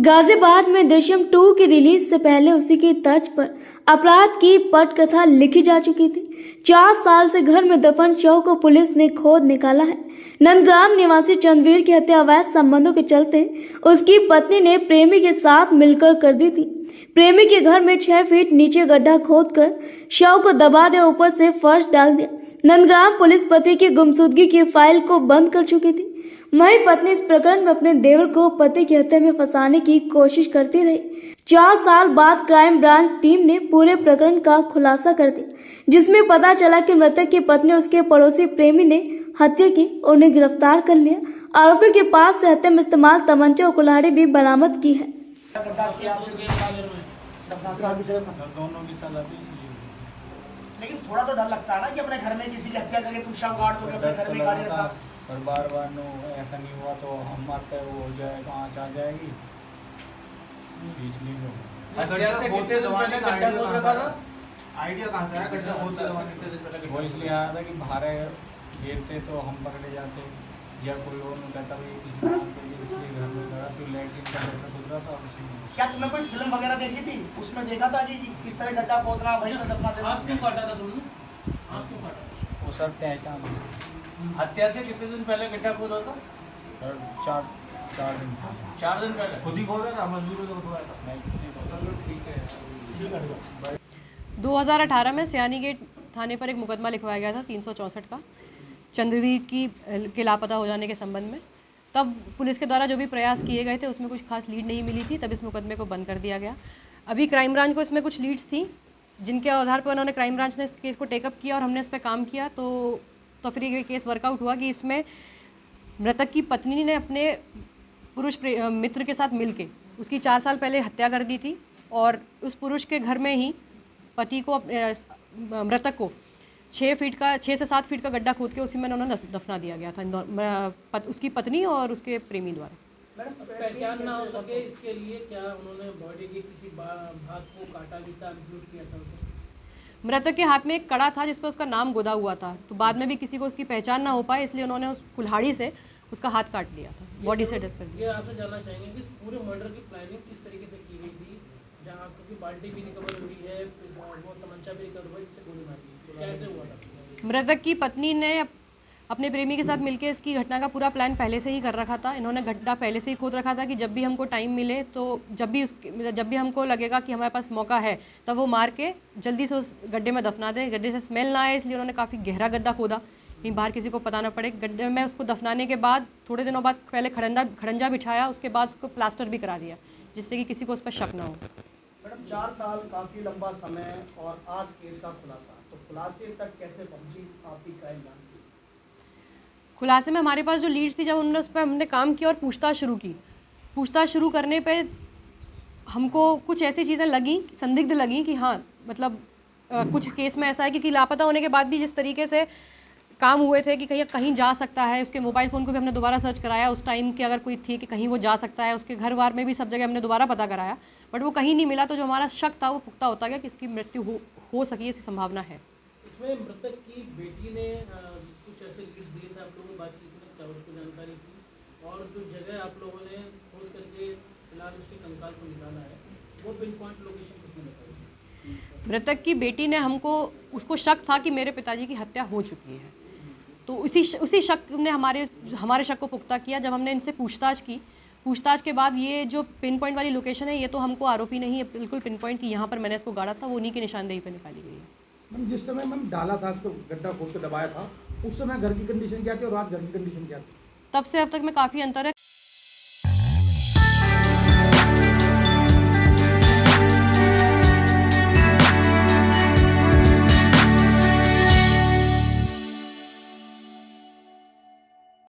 गाजियाबाद में दृश्यम 2 की रिलीज से पहले उसी की तर्ज पर अपराध की पटकथा लिखी जा चुकी थी। 4 साल से घर में दफन शव को पुलिस ने खोद निकाला है। नंदग्राम निवासी चंद्रवीर की हत्या अवैध संबंधों के चलते उसकी पत्नी ने प्रेमी के साथ मिलकर कर दी थी। प्रेमी के घर में 6 फीट नीचे गड्ढा खोदकर शव को दबा दिया, ऊपर से फर्श डाल दिया। नंदग्राम पुलिस पति की गुमशुदगी की फाइल को बंद कर चुकी थी। वहीं पत्नी इस प्रकरण में अपने देवर को पति की हत्या में फंसाने की कोशिश करती रही। 4 साल बाद क्राइम ब्रांच टीम ने पूरे प्रकरण का खुलासा कर दिया, जिसमें पता चला कि मृतक की पत्नी और उसके पड़ोसी प्रेमी ने हत्या की। उन्हें गिरफ्तार कर लिया। आरोपी के पास से हत्या में इस्तेमाल तमंचा और कुल्हाड़ी भी बरामद की है। लेकिन थोड़ा तो डर लगता है ना कि अपने घर में किसी की हत्या करके तुम शव गाड़ दोगे, अपने घर में गाड़ी रखा। पर बार बार नो ऐसा नहीं हुआ तो हमारे पे वो हो जाएगा, आँच आ जाएगी, इसलिए आइडिया कहाँ से आया? गड्ढा खोदते दबाने वो इसलिए आया था कि बाहर घेरते तो हम पकड़े जाते या कोई और नहीं कहता भाई किसी काम के लिए, इसलिए घर में करा। फिर लैट्रिन का गड्ढा खुद रहा था। क्या तुमने कोई फिल्म वगैरह देखी थी? उसमें देखा था कि किस तरह गड्ढा खोदना, वहीं में दफना देना। आप क्यों काटा था तुमने? आप क्यों काटा? वो सब पहचान हत्या से कितने दिन पहले गड्ढा खोदा था? 4 दिन से 4 दिन पहले। खुद ही खोदा था, मजदूरों को खोदा था। नहीं खुद ही खोदा। चलो ठीक है। 2018 में सियानी गेट थाने पर एक मुकदमा लिखवाया गया था 364 का, चंद्रवीर के लापता हो जाने के संबंध में। तब पुलिस के द्वारा जो भी प्रयास किए गए थे उसमें कुछ खास लीड नहीं मिली थी, तब इस मुकदमे को बंद कर दिया गया। अभी क्राइम ब्रांच को इसमें कुछ लीड्स थी, जिनके आधार पर उन्होंने क्राइम ब्रांच ने केस को टेकअप किया और हमने इस पर काम किया। तो फिर ये केस वर्कआउट हुआ कि इसमें मृतक की पत्नी ने अपने पुरुष मित्र के साथ मिलके उसकी 4 साल पहले हत्या कर दी थी और उस पुरुष के घर में ही पति को, मृतक को 6 से 7 फीट का गड्ढा खोद के उसी में उन्होंने दफना दिया गया था, उसकी पत्नी और उसके प्रेमी द्वारा। पहचान ना हो सके इसके लिए क्या उन्होंने बॉडी के किसी भाग को काटा भी था, इंक्लूड किया था उसे? मृतक के हाथ में एक कड़ा था जिस पर उसका नाम गोदा हुआ था, तो बाद में भी किसी को उसकी पहचान ना हो पाए इसलिए उन्होंने उस कुल्हाड़ी से उसका हाथ काट लिया था, बॉडी से डेथ कर दिया। ये आपसे जानना चाहेंगे कि इस पूरे मर्डर की प्लानिंग किस तरीके से की गई थी, जहाँ क्योंकि बाल्टी भी रिकवर हुई है, वो तमंचा भी रिकवर हुआ जिससे गोली मारी, कैसे हुआ था? मृतक की पत्नी ने अपने प्रेमी के साथ मिलकर इसकी घटना का पूरा प्लान पहले से ही कर रखा था। इन्होंने गड्ढा पहले से ही खोद रखा था कि जब भी हमको टाइम मिले, तो जब भी हमको लगेगा कि हमारे पास मौका है, तब वो मार के जल्दी से उस गड्ढे में दफना दे, गड्ढे से स्मेल ना आए, इसलिए उन्होंने काफ़ी गहरा गड्ढा खोदा, कहीं बाहर किसी को पता ना पड़े। गड्ढे में उसको दफनाने के बाद थोड़े दिनों बाद पहले खड़ंजा बिछाया, उसके बाद उसको प्लास्टर भी करा दिया, जिससे कि किसी को उस पर शक ना हो। मैडम 4 साल काफी लंबा समय और आज केस का खुलासा, तो खुलासे तक कैसे पहुंची आपकी क्राइम ब्रांच? खुलासे में हमारे पास जो लीड्स थी, जब उन्होंने उस पर हमने काम किया और पूछताछ शुरू की, पूछताछ शुरू करने पे हमको कुछ ऐसी चीज़ें लगी, संदिग्ध लगी कि हाँ मतलब कुछ केस में ऐसा है कि लापता होने के बाद भी जिस तरीके से काम हुए थे कि कहीं जा सकता है, उसके मोबाइल फ़ोन को भी हमने दोबारा सर्च कराया उस टाइम की अगर कोई थी कि कहीं वो जा सकता है, उसके घर वार में भी सब जगह हमने दोबारा पता कराया, बट वो कहीं नहीं मिला। तो जो हमारा शक था वो पुख्ता होता गया कि इसकी मृत्यु हो सकी, इसकी संभावना है। इसमें मृतक की बेटी ने कुछ ऐसे लीड्स दिए थे आप लोगों को बातचीत में, क्या उसको जानकारी थी? और जो जगह आप लोगों ने खोद करके फिलहाल उसके कंकाल को निकाला है, वो पिन पॉइंट लोकेशन किसने बताई? मृतक की बेटी ने हमको, उसको शक था कि मेरे पिताजी की हत्या हो चुकी है, तो उसी शक ने हमारे शक को पुख्ता किया। जब हमने इनसे पूछताछ के बाद ये जो पिन पॉइंट वाली लोकेशन है, ये तो हमको आरोपी ने ही बिल्कुल पिन पॉइंट की यहाँ पर मैंने इसको गाड़ा था, वो उन्हीं की निशानदेही पे निकाली गई है। मैम जिस समय मैम डाला था, उसको गड्ढा खोद के दबाया था, उस समय घर की कंडीशन क्या थी और आज घर की कंडीशन क्या थी? तब से अब तक में काफ़ी अंतर है।